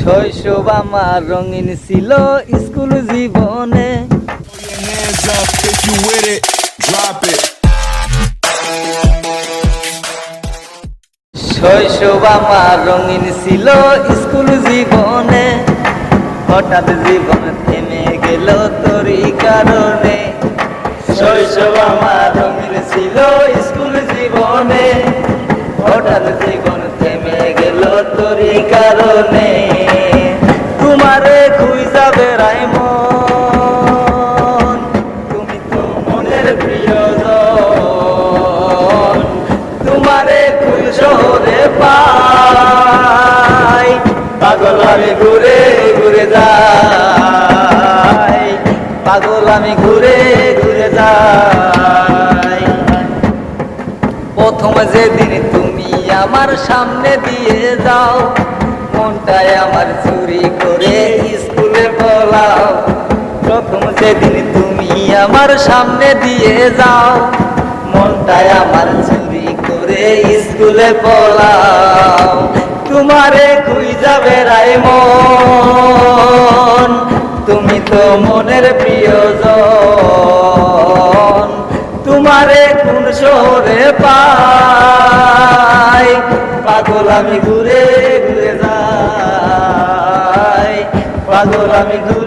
শৈশব আমার রঙিন ছিল স্কুল জীবনে। শৈশব আমার রঙিন ছিল স্কুল জীবনে, হঠাৎ জীবন থেমে গেল তোরই কারণে। শৈশব আমার রঙিন ছিল স্কুল জীবনে, হঠাৎ জীবন থেমে গেল তোরই কারণে। তোমারে খুঁজা বেড়াই মন, তুমি তো মনের প্রিয়জন। তোমারে খুঁজ শহরে পাই, পাগল আমি ঘুরে ঘুরে যাই, পাগল আমি ঘুরে ঘুরে যাই। প্রথম যেদিন তুমি আমার সামনে দিয়ে যাও, মনটাই আমার চুরি করে স্কুলে পলাও। প্রথম যেদিন তুমি আমার সামনে দিয়ে যাও, মনটাই আমার চুরি করে স্কুলে পলাও। তোমারে খুঁজা বেড়াই মন, তুমি তো মনের প্রিয়জন। তোমারে কোন শহরে পাই, পাগল আমি ঘুরে ঘুরে যাই, পাগল আমি ঘুরে